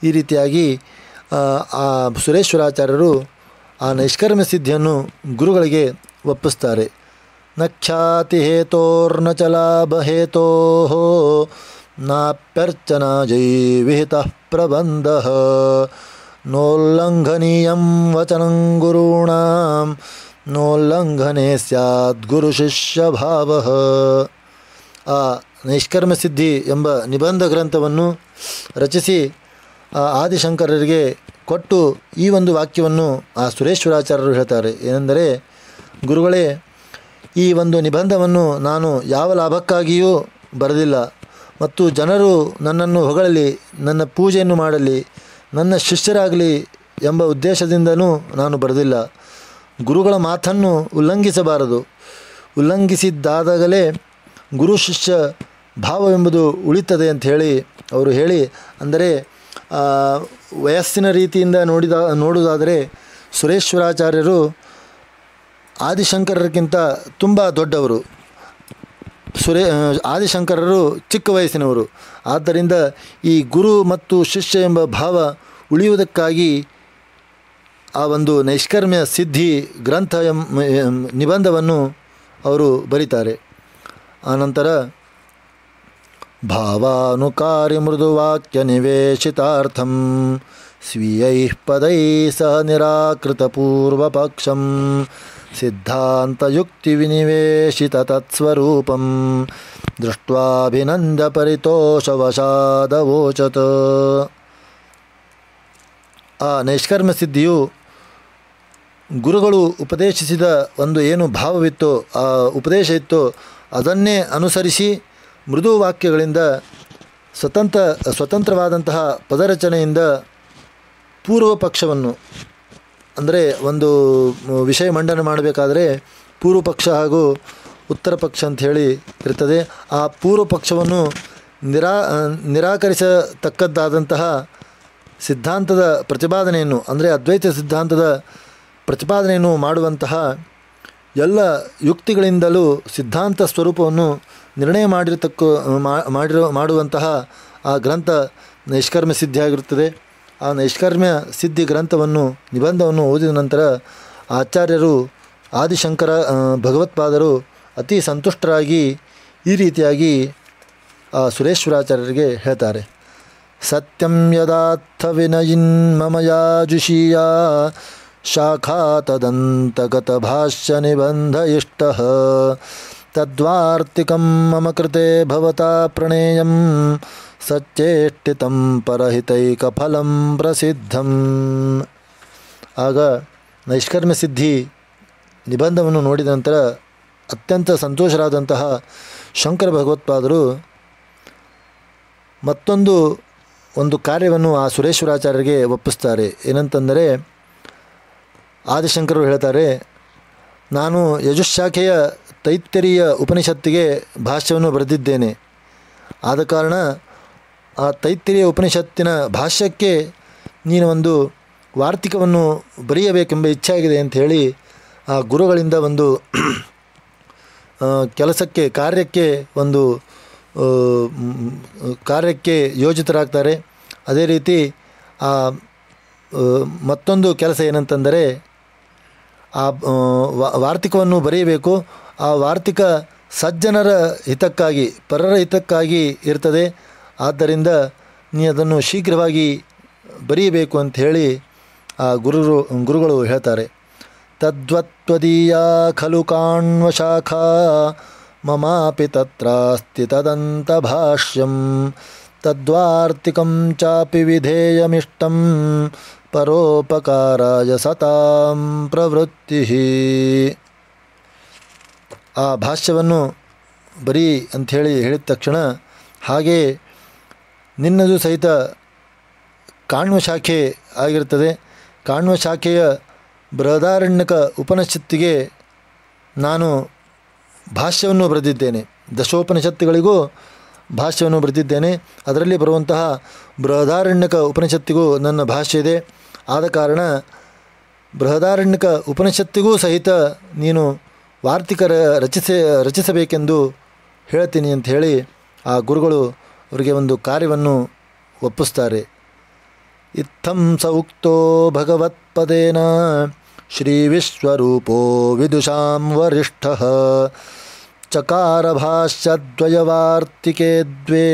ಈ ರೀತಿಯಾಗಿ ಆ ಸುರೇಶ್ವರಾಚಾರ್ಯರು ಆ ನೈಷ್ಕರ್ಮ ಸಿದ್ಧಿಯನ್ನು ಗುರುಗಳಿಗೆ ಒಪ್ಪಿಸ್ತಾರೆ. ನ ಖ್ಯಾತಿ ಹೇತೋರ್ನ ಚ ಲಾಭ ಹೇತೋ ನಾಪ್ಯರ್ಚನಾ ಜೈ ವಿಹಿತ ಪ್ರಬಂಧ ನೋಲ್ಲಂಘನೀಯಂ ವಚನಂ ಗುರುಣಾಂ ನೋಲ್ಲಂಘನೆ ಸ್ಯಾದ್ ಗುರು ಶಿಷ್ಯ ಭಾವ. ಆ ನೈಷ್ಕರ್ಮ ಸಿದ್ಧಿ ಎಂಬ ನಿಬಂಧ ಗ್ರಂಥವನ್ನು ರಚಿಸಿ ಆದಿಶಂಕರರಿಗೆ ಕೊಟ್ಟು ಈ ಒಂದು ವಾಕ್ಯವನ್ನು ಆ ಸುರೇಶ್ವರಾಚಾರ್ಯರು ಹೇಳ್ತಾರೆ. ಏನೆಂದರೆ, ಗುರುಗಳೇ, ಈ ಒಂದು ನಿಬಂಧವನ್ನು ನಾನು ಯಾವ ಲಾಭಕ್ಕಾಗಿಯೂ ಬರೆದಿಲ್ಲ, ಮತ್ತು ಜನರು ನನ್ನನ್ನು ಹೊಗಳಲಿ, ನನ್ನ ಪೂಜೆಯನ್ನು ಮಾಡಲಿ, ನನ್ನ ಶಿಷ್ಯರಾಗಲಿ ಎಂಬ ಉದ್ದೇಶದಿಂದನೂ ನಾನು ಬರೆದಿಲ್ಲ. ಗುರುಗಳ ಮಾತನ್ನು ಉಲ್ಲಂಘಿಸಬಾರದು. ಉಲ್ಲಂಘಿಸಿದ್ದಾಗಲೇ ಗುರು ಶಿಷ್ಯ ಭಾವವೆಂಬುದು ಉಳಿತದೆ ಅಂತ ಅವರು ಹೇಳಿ, ಅಂದರೆ ವಯಸ್ಸಿನ ರೀತಿಯಿಂದ ನೋಡುವುದಾದರೆ ಸುರೇಶ್ವರಾಚಾರ್ಯರು ಆದಿಶಂಕರರಿಗಿಂತ ತುಂಬ ದೊಡ್ಡವರು. ಆದಿಶಂಕರರು ಚಿಕ್ಕ ವಯಸ್ಸಿನವರು. ಆದ್ದರಿಂದ ಈ ಗುರು ಮತ್ತು ಶಿಷ್ಯ ಎಂಬ ಭಾವ ಉಳಿಯುವುದಕ್ಕಾಗಿ ಆ ಒಂದು ನೈಷ್ಕರ್ಮ್ಯ ಸಿದ್ಧಿ ಗ್ರಂಥ ನಿಬಂಧವನ್ನು ಅವರು ಬರೀತಾರೆ. ಆನಂತರ ಭಾವಾನುಕಾರಿ ಮೃದುವಾಕ್ಯ ನಿವೇಶಿತಾರ್ಥಂ ಸ್ವೀಯೈ ಪದೈ ಸಹ ನಿರಾಕೃತಪೂರ್ವಪಕ್ಷಂ ಸಿದ್ಧಾಂತಯುಕ್ತಿ ವಿನಿವೇಶಿತ ತತ್ಸ್ವರೂಪಂ ದೃಷ್ಟ್ವಾಭಿನಂದ ಪರಿತೋಷವಶಾದವೋಚತ್. ಆ ನೈಷ್ಕರ್ಮ್ಯ ಸಿದ್ಧಿಯು ಗುರುಗಳು ಉಪದೇಶಿಸಿದ ಒಂದು ಏನು ಭಾವವಿತ್ತೋ, ಆ ಉಪದೇಶ ಇತ್ತೋ ಅದನ್ನೇ ಅನುಸರಿಸಿ ಮೃದು ವಾಕ್ಯಗಳಿಂದ ಸ್ವತಂತ್ರವಾದಂತಹ ಪದರಚನೆಯಿಂದ ಪೂರ್ವ ಪಕ್ಷವನ್ನು, ಅಂದರೆ ಒಂದು ವಿಷಯ ಮಂಡನೆ ಮಾಡಬೇಕಾದರೆ ಪೂರ್ವ ಪಕ್ಷ ಹಾಗೂ ಉತ್ತರ ಪಕ್ಷ ಅಂಥೇಳಿ ಇರ್ತದೆ. ಆ ಪೂರ್ವ ಪಕ್ಷವನ್ನು ನಿರಾಕರಿಸತಕ್ಕದ್ದಾದಂತಹ ಸಿದ್ಧಾಂತದ ಪ್ರತಿಪಾದನೆಯನ್ನು, ಅಂದರೆ ಅದ್ವೈತ ಸಿದ್ಧಾಂತದ ಪ್ರತಿಪಾದನೆಯನ್ನು ಮಾಡುವಂತಹ ಎಲ್ಲ ಯುಕ್ತಿಗಳಿಂದಲೂ ಸಿದ್ಧಾಂತ ಸ್ವರೂಪವನ್ನು ನಿರ್ಣಯ ಮಾಡುವಂತಹ ಆ ಗ್ರಂಥ ನೈಷ್ಕರ್ಮ್ಯ ಸಿದ್ಧಿಯಾಗಿರುತ್ತದೆ. ಆ ನೈಷ್ಕರ್ಮ್ಯ ಸಿದ್ಧಿ ಗ್ರಂಥವನ್ನು ನಿಬಂಧವನ್ನು ಓದಿದ ನಂತರ ಆಚಾರ್ಯರು ಆದಿಶಂಕರ ಭಗವತ್ಪಾದರು ಅತಿ ಸಂತುಷ್ಟರಾಗಿ ಈ ರೀತಿಯಾಗಿ ಆ ಸುರೇಶ್ವರಾಚಾರ್ಯರಿಗೆ ಹೇಳ್ತಾರೆ. ಸತ್ಯಂ ಯದಾರ್ಥ ವಿನಯಿನ್ ಮಮಯಾಜುಷೀಯ ಶಾಖಾ ತದಂತಗತ ಭಾಷ್ಯ ನಿಬಂಧ ಇಷ್ಟಃ ತದ್ವಾರ್ತಿಕಂ ಮಮ ಕೃತೆ ಭವತಾ ಪ್ರಣೇಯಂ ಸಚ್ಚೇಷ್ಟಿತಂ ಪರಹಿತೈಕಫಲಂ ಪ್ರಸಿದ್ಧಂ. ಆಗ ನೈಷ್ಕರ್ಮ್ಯ ಸಿದ್ಧಿ ನಿಬಂಧವನ್ನು ನೋಡಿದ ನಂತರ ಅತ್ಯಂತ ಸಂತೋಷರಾದಂತಹ ಶಂಕರ ಭಗವತ್ಪಾದರು ಒಂದು ಕಾರ್ಯವನ್ನು ಆ ಸುರೇಶ್ವರಾಚಾರ್ಯರಿಗೆ ಒಪ್ಪಿಸ್ತಾರೆ. ಏನಂತಂದರೆ, ಆದಿಶಂಕರರು ಹೇಳ್ತಾರೆ, ನಾನು ಯಜುಶಾಖೆಯ ತೈತ್ತರೀಯ ಉಪನಿಷತ್ತಿಗೆ ಭಾಷ್ಯವನ್ನು ಬರೆದಿದ್ದೇನೆ. ಆದ ಕಾರಣ ಆ ತೈತ್ತರೀಯ ಉಪನಿಷತ್ತಿನ ಭಾಷ್ಯಕ್ಕೆ ನೀನು ಒಂದು ವಾರ್ತಿಕವನ್ನು ಬರೆಯಬೇಕೆಂಬ ಇಚ್ಛೆ ಆಗಿದೆ ಅಂಥೇಳಿ ಆ ಗುರುಗಳಿಂದ ಒಂದು ಕಾರ್ಯಕ್ಕೆ ಯೋಜಿತರಾಗ್ತಾರೆ. ಅದೇ ರೀತಿ ಆ ಮತ್ತೊಂದು ಕೆಲಸ ಏನಂತಂದರೆ, ಆ ವಾರ್ತಿಕವನ್ನು ಬರೆಯಬೇಕು. ಆ ವಾರ್ತಿಕ ಸಜ್ಜನರ ಹಿತಕ್ಕಾಗಿ, ಪರರ ಹಿತಕ್ಕಾಗಿ ಇರ್ತದೆ. ಆದ್ದರಿಂದ ನೀ ಅದನ್ನು ಶೀಘ್ರವಾಗಿ ಬರೆಯಬೇಕು ಅಂಥೇಳಿ ಆ ಗುರುಗಳು ಹೇಳ್ತಾರೆ. ತದ್ವತ್ವದೀಯ ಖಲು ಕಾಣ್ವಶಾಖಾ ಮಮಾಪಿ ತತ್ರಾಸ್ತಿ ತದಂತ ಭಾಷ್ಯಂ ತದ್ವಾರ್ತಿಕಂ ಚಾಪಿ ವಿಧೇಯಮಿಷ್ಟಂ ಪರೋಪಕಾರಾಯ ಸತಾಂ ಪ್ರವೃತ್ತಿ. ಆ ಭಾಷ್ಯವನ್ನು ಬರೀ ಅಂಥೇಳಿ ಹೇಳಿದ ತಕ್ಷಣ, ಹಾಗೇ ನಿನ್ನದು ಸಹಿತ ಕಾಣ್ವ ಶಾಖೆ ಆಗಿರ್ತದೆ. ಕಾಣ್ವ ಶಾಖೆಯ ಬೃಹದಾರಣ್ಯಕ ಉಪನಿಷತ್ತಿಗೆ ನಾನು ಭಾಷ್ಯವನ್ನು ಬರೆದಿದ್ದೇನೆ. ದಶೋಪನಿಷತ್ತುಗಳಿಗೂ ಭಾಷ್ಯವನ್ನು ಬರೆದಿದ್ದೇನೆ. ಅದರಲ್ಲಿ ಬರುವಂತಹ ಬೃಹದಾರಣ್ಯಕ ಉಪನಿಷತ್ತಿಗೂ ನನ್ನ ಭಾಷ್ಯ ಇದೆ. ಆದ ಕಾರಣ ಬೃಹದಾರಣ್ಯಕ ಉಪನಿಷತ್ತಿಗೂ ಸಹಿತ ನೀನು ವಾರ್ತಿಕ ರಚಿಸಬೇಕೆಂದು ಹೇಳ್ತೀನಿ ಅಂಥೇಳಿ ಆ ಗುರುಗಳು ಅವರಿಗೆ ಒಂದು ಕಾರ್ಯವನ್ನು ಒಪ್ಪಿಸ್ತಾರೆ. ಇತ್ತಂ ಸ ಉಕ್ತೋ ಭಗವತ್ಪದೇನ ಶ್ರೀ ವಿಶ್ವರೂಪೋ ವಿದುಷಾಂ ವರಿಷ್ಠಃ ಚಕಾರ ಭಾಷ್ಯದ್ವಯವಾರ್ತಿಕೆ ದ್ವೇ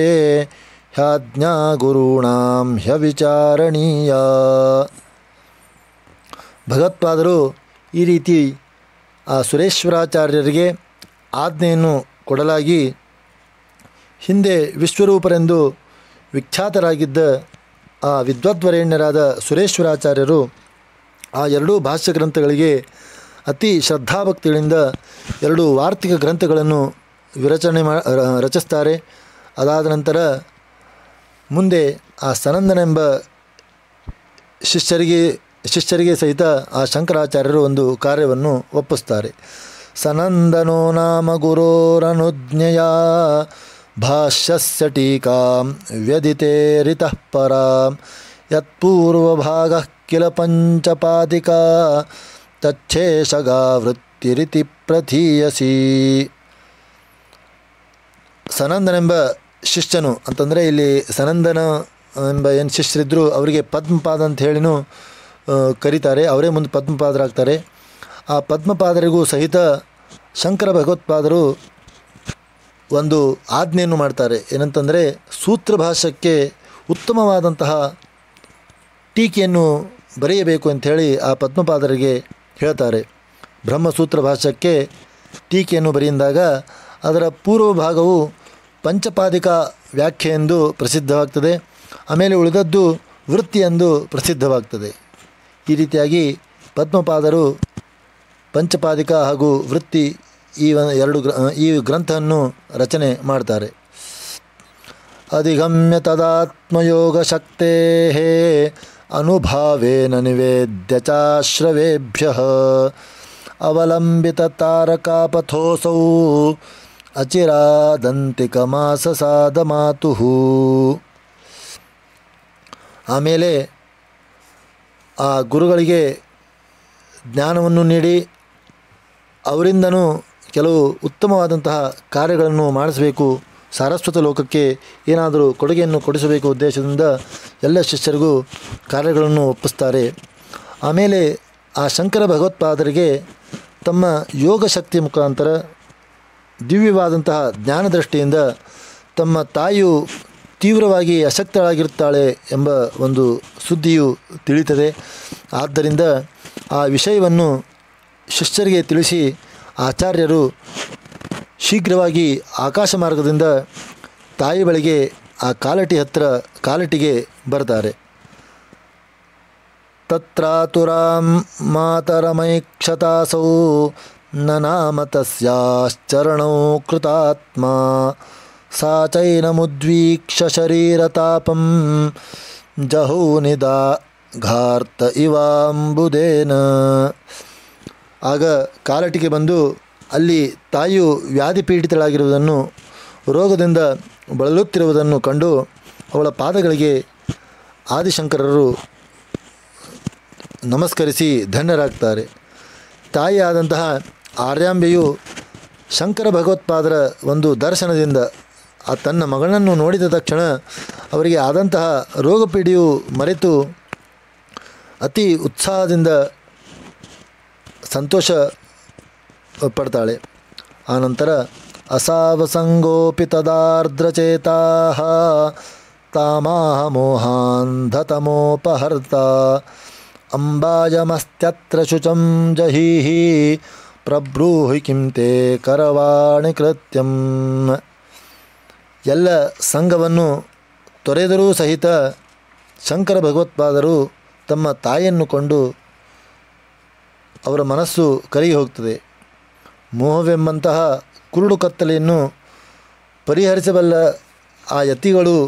ಹ್ಯಾಜ್ಞಾ ಗುರುಣಾಂ ಹ್ಯವಿಚಾರಣೀಯ. ಭಗವತ್ಪಾದರು ಈ ರೀತಿ ಆ ಸುರೇಶ್ವರಾಚಾರ್ಯರಿಗೆ ಆಜ್ಞೆಯನ್ನು ಕೊಡಲಾಗಿ, ಹಿಂದೆ ವಿಶ್ವರೂಪರೆಂದು ವಿಖ್ಯಾತರಾಗಿದ್ದ ಆ ವಿದ್ವದ್ವರೇಣ್ಯರಾದ ಸುರೇಶ್ವರಾಚಾರ್ಯರು ಆ ಎರಡೂ ಭಾಷ್ಯ ಗ್ರಂಥಗಳಿಗೆ ಅತಿ ಶ್ರದ್ಧಾಭಕ್ತಿಗಳಿಂದ ಎರಡು ವಾರ್ತಿಕ ಗ್ರಂಥಗಳನ್ನು ರಚಿಸ್ತಾರೆ. ಅದಾದ ನಂತರ ಮುಂದೆ ಆ ಸನಂದನೆಂಬ ಶಿಷ್ಯರಿಗೆ ಸಹಿತ ಆ ಶಂಕರಾಚಾರ್ಯರು ಒಂದು ಕಾರ್ಯವನ್ನು ಒಪ್ಪಿಸ್ತಾರೆ. ಸನಂದನೋ ನಾಮ ಗುರೋರನುಜ್ಞೆಯ ಭಾಷ್ಯಸ್ಯ ಟೀಕಾಂ ವ್ಯದಿತೇರಿತಃ ಪರಾಂ ಯತ್ಪೂರ್ವಭಾಗಃ ಕಿಲ ಪಂಚಪಾದಿಕಾ ತಚ್ಛೇಷಗಾ ವೃತ್ತಿರಿತಿ ಪ್ರಥೀಯಸಿ. ಸನಂದನೆಂಬ ಶಿಷ್ಯನು ಅಂತಂದರೆ ಇಲ್ಲಿ ಸನಂದನ ಎಂಬ ಏನು ಶಿಷ್ಯರಿದ್ದರು ಅವರಿಗೆ ಪದ್ಮಪಾದ ಅಂತ ಹೇಳಿನೂ ಕರೀತಾರೆ. ಅವರೇ ಮುಂದೆ ಪದ್ಮಪಾದರಾಗ್ತಾರೆ. ಆ ಪದ್ಮಪಾದರಿಗೂ ಸಹಿತ ಶಂಕರ ಭಗವತ್ಪಾದರು ಒಂದು ಆಜ್ಞೆಯನ್ನು ಮಾಡ್ತಾರೆ. ಏನಂತಂದರೆ ಸೂತ್ರ ಭಾಷ್ಯಕ್ಕೆ ಉತ್ತಮವಾದಂತಹ ಟೀಕೆಯನ್ನು ಬರೆಯಬೇಕು ಅಂಥೇಳಿ ಆ ಪದ್ಮಪಾದರಿಗೆ ಹೇಳ್ತಾರೆ. ಬ್ರಹ್ಮಸೂತ್ರ ಭಾಷ್ಯಕ್ಕೆ ಟೀಕೆಯನ್ನು ಬರೆಯಿಂದಾಗ ಅದರ ಪೂರ್ವ ಭಾಗವು ಪಂಚಪಾದಿಕ ವ್ಯಾಖ್ಯೆ ಎಂದು ಪ್ರಸಿದ್ಧವಾಗ್ತದೆ. ಆಮೇಲೆ ಉಳಿದದ್ದು ವೃತ್ತಿ ಎಂದು ಪ್ರಸಿದ್ಧವಾಗ್ತದೆ. ಈ ರೀತಿಯಾಗಿ ಪದ್ಮಪಾದರು ಪಂಚಪಾದಿಕ ಹಾಗೂ ವೃತ್ತಿ ಈ ಗ್ರಂಥವನ್ನು ರಚನೆ ಮಾಡ್ತಾರೆ. ಅಧಿಗಮ್ಯ ತದಾತ್ಮಯೋಗ ಶಕ್ತೇ ಅನುಭಾವೇನ ನಿವೇದ್ಯ ಚಾಶ್ರವೇಭ್ಯಃ ಅವಲಂಬಿತ ತಾರಕಾಪಥೋಸೌ ಅಚಿರಾದಂತಿಕ ಮಾಸಸಾದ ಮಾತುಃ. ಆಮೇಲೆ ಆ ಗುರುಗಳಿಗೆ ಜ್ಞಾನವನ್ನು ನೀಡಿ ಅವರಿಂದನೂ ಕೆಲವು ಉತ್ತಮವಾದಂತಹ ಕಾರ್ಯಗಳನ್ನು ಮಾಡಿಸಬೇಕು, ಸಾರಸ್ವತ ಲೋಕಕ್ಕೆ ಏನಾದರೂ ಕೊಡುಗೆಯನ್ನು ಕೊಡಿಸಬೇಕು ಉದ್ದೇಶದಿಂದ ಎಲ್ಲ ಶಿಷ್ಯರಿಗೂ ಕಾರ್ಯಗಳನ್ನು ಒಪ್ಪಿಸ್ತಾರೆ. ಆಮೇಲೆ ಆ ಶಂಕರ ಭಗವತ್ಪಾದರಿಗೆ ತಮ್ಮ ಯೋಗ ಶಕ್ತಿ ಮುಖಾಂತರ ದಿವ್ಯವಾದಂತಹ ಜ್ಞಾನದೃಷ್ಟಿಯಿಂದ ತಮ್ಮ ತಾಯಿಯು ತೀವ್ರವಾಗಿ ಅಶಕ್ತಳಾಗಿರುತ್ತಾಳೆ ಎಂಬ ಒಂದು ಸುದ್ದಿಯು ತಿಳಿಯುತ್ತದೆ. ಆದ್ದರಿಂದ ಆ ವಿಷಯವನ್ನು ಶಿಷ್ಯರಿಗೆ ತಿಳಿಸಿ ಆಚಾರ್ಯರು ಶೀಘ್ರವಾಗಿ ಆಕಾಶ ಮಾರ್ಗದಿಂದ ತಾಯಿ ಬಳಿಗೆ ಆ ಕಾಲಟಿಗೆ ಬರ್ತಾರೆ. ತತ್ರಾತುರಾಂ ಮಾತರಮೈಕ್ಷತಾಸೌ ನನಾಮ ತಸ್ಯಾಶ್ಚರಣೌ ಕೃತಾತ್ಮ ಸಾ ಚೈನಮುದ್ವೀಕ್ಷ್ಯ ಶರೀರತಾಪಂ ಜಹೌ ನಿದಾಘಾರ್ತ ಇವಾಂಬುದೇನ. ಆಗ ಕಾಲಟಿಗೆ ಬಂದು ಅಲ್ಲಿ ತಾಯಿಯು ವ್ಯಾಧಿ ಪೀಡಿತಳಾಗಿರುವುದನ್ನು, ರೋಗದಿಂದ ಬಳಲುತ್ತಿರುವುದನ್ನು ಕಂಡು ಅವಳ ಪಾದಗಳಿಗೆ ಆದಿಶಂಕರರು ನಮಸ್ಕರಿಸಿ ಧನ್ಯರಾಗ್ತಾರೆ. ತಾಯಿಯಾದಂತಹ ಆರ್ಯಾಂಬೆಯು ಶಂಕರ ಭಗವತ್ಪಾದರ ಒಂದು ದರ್ಶನದಿಂದ ತನ್ನ ಮಗಳನ್ನು ನೋಡಿದ ತಕ್ಷಣ ಅವರಿಗೆ ಆದಂತಹ ರೋಗಪೀಡಿಯು ಮರೆತು ಅತಿ ಉತ್ಸಾಹದಿಂದ ಸಂತೋಷ ಪಡ್ತಾಳೆ. ಆನಂತರ ಅಸಾವಸಂಗೋಪಿ ತದಾರ್ದ್ರಚೇತಾಃ ತಾಮಾಹ ಮೋಹಾಂಧತಮೋಪಹರ್ತ ಅಂಬಾಯಮಸ್ತ್ಯತ್ರ ಶುಚಂ ಜಹೀಹಿ ಪ್ರಬ್ರೂಹಿ ಕಿಂ ತೇ ಕರವಾಣಿ ಕೃತ್ಯಂ. ಎಲ್ಲ ಸಂಘವನ್ನು ತೊರೆದರೂ ಸಹಿತ ಶಂಕರ ಭಗವತ್ಪಾದರು ತಮ್ಮ ತಾಯಿಯನ್ನು ಕೊಂಡು ಅವರ ಮನಸ್ಸು ಕರಗಿ ಹೋಗ್ತದೆ. ಮೋಹವೆಂಬಂತಹ ಕುರುಡು ಕತ್ತಲೆಯನ್ನು ಪರಿಹರಿಸಬಲ್ಲ ಆ ಯತಿಗಳು,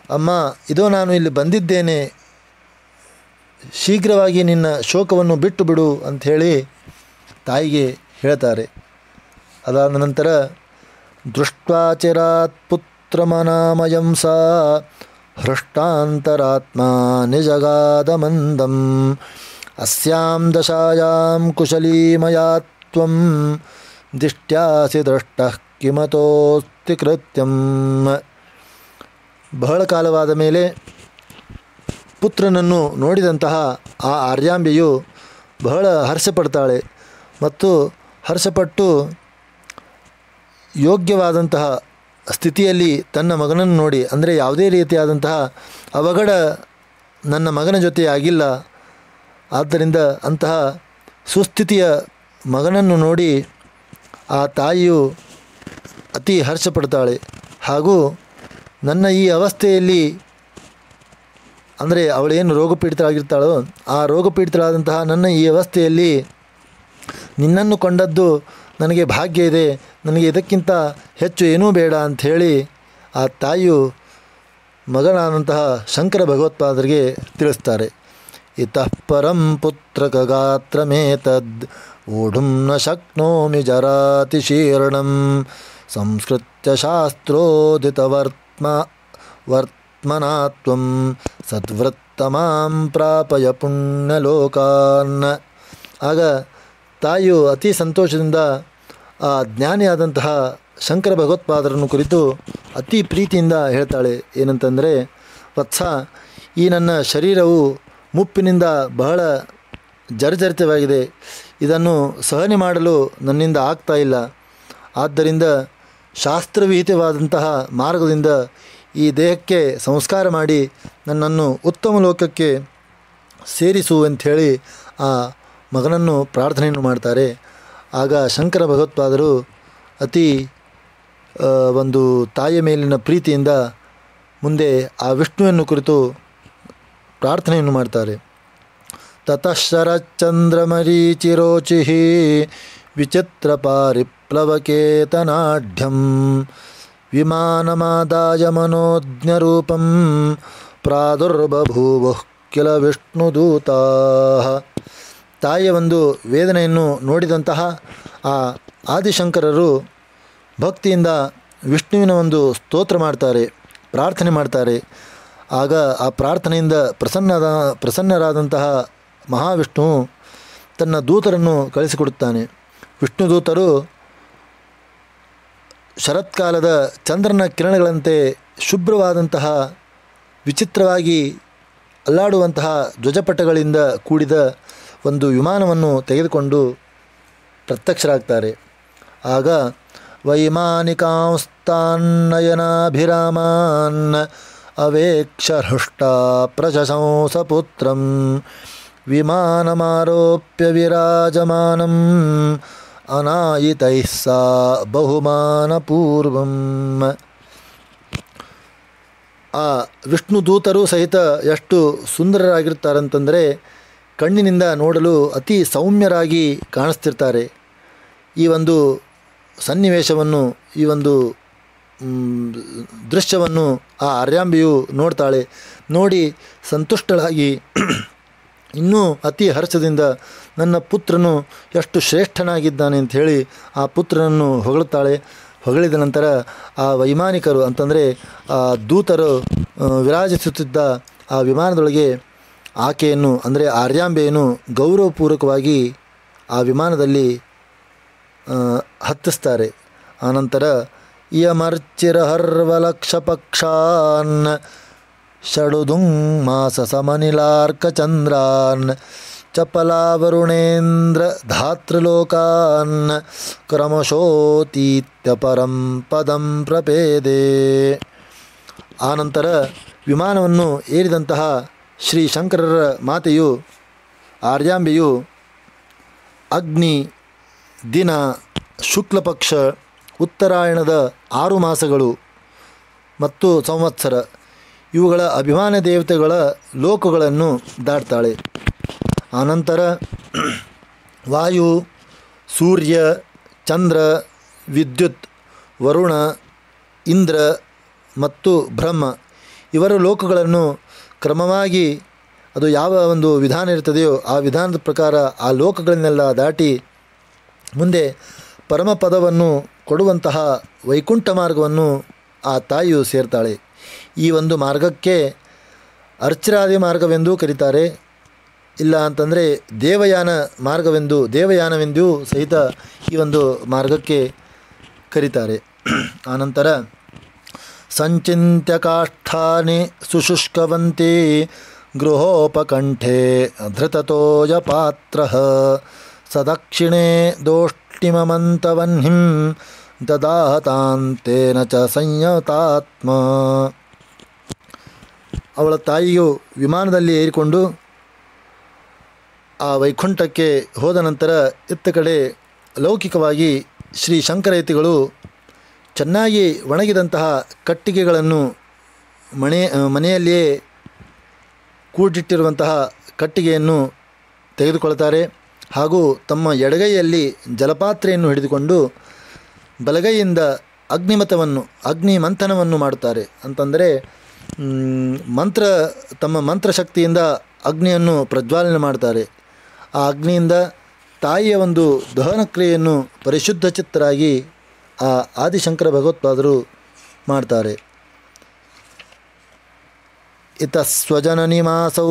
ಅಮ್ಮ ಇದೋ ನಾನು ಇಲ್ಲಿ ಬಂದಿದ್ದೇನೆ, ಶೀಘ್ರವಾಗಿ ನಿನ್ನ ಶೋಕವನ್ನು ಬಿಟ್ಟು ಬಿಡು ಅಂಥೇಳಿ ತಾಯಿಗೆ ಹೇಳ್ತಾರೆ. ಅದಾದ ನಂತರ ದೃಷ್ಟ್ವಾಚಿರಾತ್ ಪುತ್ರಮನಾಮಯಂ ಸಾ ಹೃಷ್ಟಾಂತರಾತ್ಮ ನಿಜಗಾದ ಮಂದಂ ಅಸ್ಯಾಂ ದಶಾಯಾಂ ಕುಶಲೀಮಯಾ ತ್ವಂ ದಿಷ್ಟ್ಯಾಸಿ ದೃಷ್ಟಃ ಕಿಮತೋಸ್ತಿ ಕೃತ್ಯಂ. ಬಹಳ ಕಾಲವಾದ ಮೇಲೆ ಪುತ್ರನನ್ನು ನೋಡಿದಂತಹ ಆ ಆರ್ಯಾಂಬೆಯು ಬಹಳ ಹರ್ಷಪಡ್ತಾಳೆ ಮತ್ತು ಹರ್ಷಪಟ್ಟು ಯೋಗ್ಯವಾದಂತಹ ಸ್ಥಿತಿಯಲ್ಲಿ ತನ್ನ ಮಗನನ್ನು ನೋಡಿ, ಅಂದರೆ ಯಾವುದೇ ರೀತಿಯಾದಂತಹ ಅವಘಡ ನನ್ನ ಮಗನ ಜೊತೆ ಆಗಿಲ್ಲ, ಆದ್ದರಿಂದ ಅಂತಹ ಸುಸ್ಥಿತಿಯ ಮಗನನ್ನು ನೋಡಿ ಆ ತಾಯಿಯು ಅತಿ ಹರ್ಷಪಡ್ತಾಳೆ. ಹಾಗೂ ನನ್ನ ಈ ಅವಸ್ಥೆಯಲ್ಲಿ, ಅಂದರೆ ಅವಳೇನು ರೋಗಪೀಡಿತಳಾಗಿರ್ತಾಳೋ ಆ ರೋಗಪೀಡಿತಳಾದಂತಹ ನನ್ನ ಈ ಅವಸ್ಥೆಯಲ್ಲಿ ನಿನ್ನನ್ನು ಕೊಂಡದ್ದು ನನಗೆ ಭಾಗ್ಯ ಇದೆ, ನನಗೆ ಇದಕ್ಕಿಂತ ಹೆಚ್ಚು ಏನೂ ಬೇಡ ಅಂಥೇಳಿ ಆ ತಾಯಿಯು ಮಗನಾದಂತಹ ಶಂಕರ ಭಗವತ್ಪಾದರಿಗೆ ತಿಳಿಸ್ತಾರೆ. ಇತಃ ಪರಂ ಪುತ್ರಕಗಾತ್ರಮೇತದ್ ಓಢುಂ ನ ಶಕ್ನೋಮಿ ಜರಾತಿಶೀರ್ಣಂ ಸಂಸ್ಕೃತ್ಯ ವರ್ತ್ಮನಾತ್ವಂ ಸದ್ವೃತ್ತಮಾಂ ಪ್ರಾಪಯ ಪುಣ್ಯಲೋಕಾನ್. ಆಗ ತಾಯಿಯು ಅತಿ ಸಂತೋಷದಿಂದ ಆ ಜ್ಞಾನಿಯಾದಂತಹ ಶಂಕರ ಭಗವತ್ಪಾದರನ್ನು ಕುರಿತು ಅತಿ ಪ್ರೀತಿಯಿಂದ ಹೇಳ್ತಾಳೆ. ಏನಂತಂದರೆ, ವತ್ಸ, ಈ ನನ್ನ ಶರೀರವು ಮುಪ್ಪಿನಿಂದ ಬಹಳ ಜರ್ಜರಿತವಾಗಿದೆ. ಇದನ್ನು ಸಹನೆ ಮಾಡಲು ನನ್ನಿಂದ ಆಗ್ತಾ ಇಲ್ಲ. ಆದ್ದರಿಂದ ಶಾಸ್ತ್ರವಿಹಿತವಾದಂತಹ ಮಾರ್ಗದಿಂದ ಈ ದೇಹಕ್ಕೆ ಸಂಸ್ಕಾರ ಮಾಡಿ ನನ್ನನ್ನು ಉತ್ತಮ ಲೋಕಕ್ಕೆ ಸೇರಿಸು ಅಂಥೇಳಿ ಆ ಮಗನನ್ನು ಪ್ರಾರ್ಥನೆಯನ್ನು ಮಾಡ್ತಾರೆ. ಆಗ ಶಂಕರ ಭಗವತ್ಪಾದರು ಅತಿ ಒಂದು ತಾಯಿಯ ಮೇಲಿನ ಪ್ರೀತಿಯಿಂದ ಮುಂದೆ ಆ ವಿಷ್ಣುವನ್ನು ಕುರಿತು ಪ್ರಾರ್ಥನೆಯನ್ನು ಮಾಡ್ತಾರೆ. ತತಃ ಶರಶ್ಚಂದ್ರಮರೀಚಿರೋಚಿ ವಿಚಿತ್ರ ಪಾರಿಪ್ಲವಕೇತನಾಢ್ಯಂ ವಿಮಾನಮಾದಾಯ ಮನೋಜ್ಞರೂಪಂ ಪ್ರಾದುರ್ಬಭೂವಃ ಕಿಲ ವಿಷ್ಣುದೂತಾ. ತಾಯಿಯ ಒಂದು ವೇದನೆಯನ್ನು ನೋಡಿದಂತಹ ಆ ಆದಿಶಂಕರರು ಭಕ್ತಿಯಿಂದ ವಿಷ್ಣುವಿನ ಒಂದು ಸ್ತೋತ್ರ ಮಾಡ್ತಾರೆ, ಪ್ರಾರ್ಥನೆ ಮಾಡ್ತಾರೆ. ಆಗ ಆ ಪ್ರಾರ್ಥನೆಯಿಂದ ಪ್ರಸನ್ನರಾದಂತಹ ಮಹಾವಿಷ್ಣು ತನ್ನ ದೂತರನ್ನು ಕಳಿಸಿಕೊಡುತ್ತಾನೆ. ವಿಷ್ಣು ದೂತರು ಶರತ್ಕಾಲದ ಚಂದ್ರನ ಕಿರಣಗಳಂತೆ ಶುಭ್ರವಾದಂತಹ ವಿಚಿತ್ರವಾಗಿ ಅಲ್ಲಾಡುವಂತಹ ಧ್ವಜಪಟಗಳಿಂದ ಕೂಡಿದ ಒಂದು ವಿಮಾನವನ್ನು ತೆಗೆದುಕೊಂಡು ಪ್ರತ್ಯಕ್ಷರಾಗ್ತಾರೆ. ಆಗ ವೈಮಾನಿಕಾಂಸ್ತಾನ್ನಯನಾಭಿರಾಮಾನ್ ಅವೇಕ್ಷ ಹೃಷ್ಟ ಪ್ರಶಂಸ ಪುತ್ರಂ ವಿಮಾನಮಾರೋಪ್ಯ ವಿರಾಜಮಾನಂ ಅನಾಯಿತೈಃ ಸಾ ಬಹುಮಾನಪೂರ್ವಂ. ಆ ವಿಷ್ಣು ದೂತರು ಸಹಿತ ಎಷ್ಟು ಸುಂದರರಾಗಿರ್ತಾರಂತಂದರೆ ಕಣ್ಣಿನಿಂದ ನೋಡಲು ಅತಿ ಸೌಮ್ಯರಾಗಿ ಕಾಣಿಸ್ತಿರ್ತಾರೆ. ಈ ಒಂದು ಸನ್ನಿವೇಶವನ್ನು, ಈ ಒಂದು ದೃಶ್ಯವನ್ನು ಆ ಆರ್ಯಾಂಬೆಯು ನೋಡ್ತಾಳೆ. ನೋಡಿ ಸಂತುಷ್ಟಳಾಗಿ ಇನ್ನೂ ಅತಿ ಹರ್ಷದಿಂದ ನನ್ನ ಪುತ್ರನು ಎಷ್ಟು ಶ್ರೇಷ್ಠನಾಗಿದ್ದಾನೆ ಅಂಥೇಳಿ ಆ ಪುತ್ರನನ್ನು ಹೊಗಳುತ್ತಾಳೆ. ಹೊಗಳಿದ ನಂತರ ಆ ವೈಮಾನಿಕರು ಅಂತಂದರೆ ಆ ದೂತರು ವಿರಾಜಿಸುತ್ತಿದ್ದ ಆ ವಿಮಾನದೊಳಗೆ ಆಕೆಯನ್ನು ಅಂದರೆ ಆರ್ಯಾಂಬೆಯನ್ನು ಗೌರವಪೂರ್ವಕವಾಗಿ ಆ ವಿಮಾನದಲ್ಲಿ ಹತ್ತಿಸ್ತಾರೆ. ಆನಂತರ ಇಯಮರ್ಚಿರಹರ್ವಲಕ್ಷಪಕ್ಷಾನ್ ಷಡುದುಂಗ್ ಸಮನಿಲಾರ್ಕಚಂದ್ರಾನ್ ಚಪಲಾವರುಣೇಂದ್ರ ಧಾತೃಲೋಕಾನ್ ಕ್ರಮಶೋತೀತ್ಯ ಪರಂ ಪದಂ ಪ್ರಪೇದೆ. ಆನಂತರ ವಿಮಾನವನ್ನು ಏರಿದಂತಹ ಶ್ರೀ ಶಂಕರರ ಮಾತೆಯು ಆರ್ಯಾಂಬೆಯು ಅಗ್ನಿ ದಿನ ಶುಕ್ಲಪಕ್ಷ ಉತ್ತರಾಯಣದ 6 ಮಾಸಗಳು ಮತ್ತು ಸಂವತ್ಸರ ಇವುಗಳ ಅಭಿಮಾನ ದೇವತೆಗಳ ಲೋಕಗಳನ್ನು ದಾಟ್ತಾಳೆ. ಆನಂತರ ವಾಯು, ಸೂರ್ಯ, ಚಂದ್ರ, ವಿದ್ಯುತ್, ವರುಣ, ಇಂದ್ರ ಮತ್ತು ಬ್ರಹ್ಮ ಇವರ ಲೋಕಗಳನ್ನು ಕ್ರಮವಾಗಿ ಅದು ಯಾವ ಒಂದು ವಿಧಾನ ಇರ್ತದೆಯೋ ಆ ವಿಧಾನದ ಪ್ರಕಾರ ಆ ಲೋಕಗಳನ್ನೆಲ್ಲ ದಾಟಿ ಮುಂದೆ ಪರಮಪದವನ್ನು ಕೊಡುವಂತಹ ವೈಕುಂಠ ಮಾರ್ಗವನ್ನು ಆ ತಾಯಿಯು ಸೇರ್ತಾಳೆ. ಈ ಒಂದು ಮಾರ್ಗಕ್ಕೆ ಅರ್ಚಿರಾದಿ ಮಾರ್ಗವೆಂದೂ ಕರೀತಾರೆ. ಇಲ್ಲ ಅಂತಂದರೆ ದೇವಯಾನವೆಂದೂ ಸಹಿತ ಈ ಒಂದು ಮಾರ್ಗಕ್ಕೆ ಕರೀತಾರೆ. ಆನಂತರ ಸಂಚಿಂತ್ಯ ಕಾಷ್ಠಾನಿ ಸುಶುಷ್ಕವಂತಿ ಗೃಹೋಪಕಂಠೆ ಧೃತತೋಯ ಪಾತ್ರ ಸದಕ್ಷಿಣೆ ದೋಷ್ಟಿಮಮಂತವನ್ಹಿಂ ದದಾತಾಂತೇನ ಚ ಸಂಯತಾತ್ಮ. ಅವಳ ತಾಯಿಯು ವಿಮಾನದಲ್ಲಿ ಏರಿಕೊಂಡು ಆ ವೈಕುಂಠಕ್ಕೆ ಹೋದ ನಂತರ ಇತ್ತ ಕಡೆ ಲೌಕಿಕವಾಗಿ ಶ್ರೀ ಶಂಕರಯತಿಗಳು ಚೆನ್ನಾಗಿ ಒಣಗಿದಂತಹ ಕಟ್ಟಿಗೆಗಳನ್ನು ಮನೆಯಲ್ಲಿಯೇ ಕೂಡಿಟ್ಟಿರುವಂತಹ ಕಟ್ಟಿಗೆಯನ್ನು ತೆಗೆದುಕೊಳ್ತಾರೆ. ಹಾಗೂ ತಮ್ಮ ಎಡಗೈಯಲ್ಲಿ ಜಲಪಾತ್ರೆಯನ್ನು ಹಿಡಿದುಕೊಂಡು ಬಲಗೈಯಿಂದ ಅಗ್ನಿ ಮಂಥನವನ್ನು ಮಾಡುತ್ತಾರೆ. ಅಂತಂದರೆ ಮಂತ್ರ ತಮ್ಮ ಮಂತ್ರಶಕ್ತಿಯಿಂದ ಅಗ್ನಿಯನ್ನು ಪ್ರಜ್ವಾಲನೆ ಮಾಡ್ತಾರೆ. ಆ ಅಗ್ನಿಯಿಂದ ತಾಯಿಯ ಒಂದು ದಹನ ಕ್ರಿಯೆಯನ್ನು ಪರಿಶುದ್ಧ ಚಿತ್ತರಾಗಿ ಆ ಆದಿಶಂಕರ ಭಗವತ್ಪಾದರು ಮಾಡ್ತಾರೆ. ಇತ ಸ್ವಜನನಿಮಾಸೌ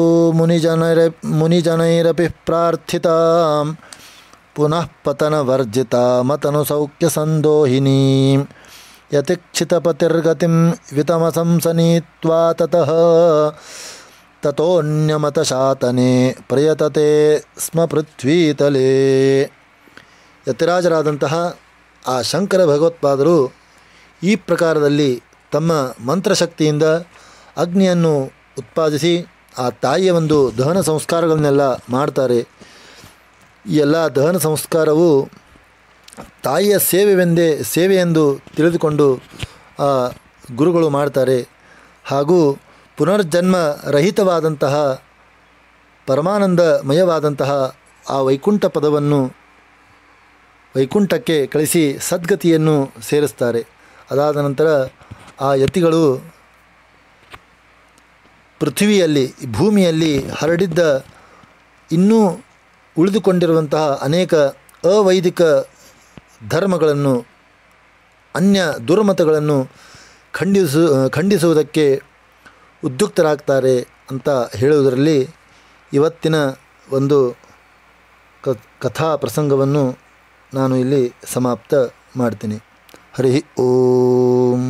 ಮುನಿಜನೈರಪಿ ಪ್ರಾರ್ಥಿತ ಪುನಃ ಪತನವರ್ಜಿತ ಮತನು ಸೌಖ್ಯ ಸಂದೋಹಿನಿ ಯತಿಕ್ಷಿತಪತಿರ್ಗತಿಂ ವಿತಮಸಂಸನೀತ್ವಾ ತತಃ ತತೋನ್ಯಮತಶಾತನೆ ಪ್ರಯತತೆ ಸ್ಮ ಪೃಥ್ವೀತಲೇ. ಯತಿರಾಜರಾದಂತಹ ಆ ಶಂಕರ ಭಗವತ್ಪಾದರು ಈ ಪ್ರಕಾರದಲ್ಲಿ ತಮ್ಮ ಮಂತ್ರಶಕ್ತಿಯಿಂದ ಅಗ್ನಿಯನ್ನು ಉತ್ಪಾದಿಸಿ ಆ ತಾಯಿಯ ಒಂದು ದಹನ ಸಂಸ್ಕಾರಗಳನ್ನೆಲ್ಲ ಮಾಡ್ತಾರೆ. ಈ ಎಲ್ಲ ದಹನ ಸಂಸ್ಕಾರವು ತಾಯಿಯ ಸೇವೆಯೆಂದು ತಿಳಿದುಕೊಂಡು ಆ ಗುರುಗಳು ಮಾಡ್ತಾರೆ. ಹಾಗೂ ಪುನರ್ಜನ್ಮ ರಹಿತವಾದಂತಹ ಪರಮಾನಂದಮಯವಾದಂತಹ ಆ ವೈಕುಂಠ ಪದವನ್ನು ವೈಕುಂಠಕ್ಕೆ ಕಳಿಸಿ ಸದ್ಗತಿಯನ್ನು ಸೇರಿಸ್ತಾರೆ. ಅದಾದ ನಂತರ ಆ ಯತಿಗಳು ಪೃಥ್ವಿಯಲ್ಲಿ ಭೂಮಿಯಲ್ಲಿ ಹರಡಿದ್ದ ಇನ್ನೂ ಉಳಿದುಕೊಂಡಿರುವಂತಹ ಅನೇಕ ಅವೈದಿಕ ಧರ್ಮಗಳನ್ನು ಅನ್ಯ ದುರ್ಮತಗಳನ್ನು ಖಂಡಿಸುವುದಕ್ಕೆ ಉದ್ಯುಕ್ತರಾಗ್ತಾರೆ ಅಂತ ಹೇಳುವುದರಲ್ಲಿ ಇವತ್ತಿನ ಒಂದು ಕಥಾ ಪ್ರಸಂಗವನ್ನು ನಾನು ಇಲ್ಲಿ ಸಮಾಪ್ತ ಮಾಡ್ತೀನಿ. ಹರಿ ಓಂ.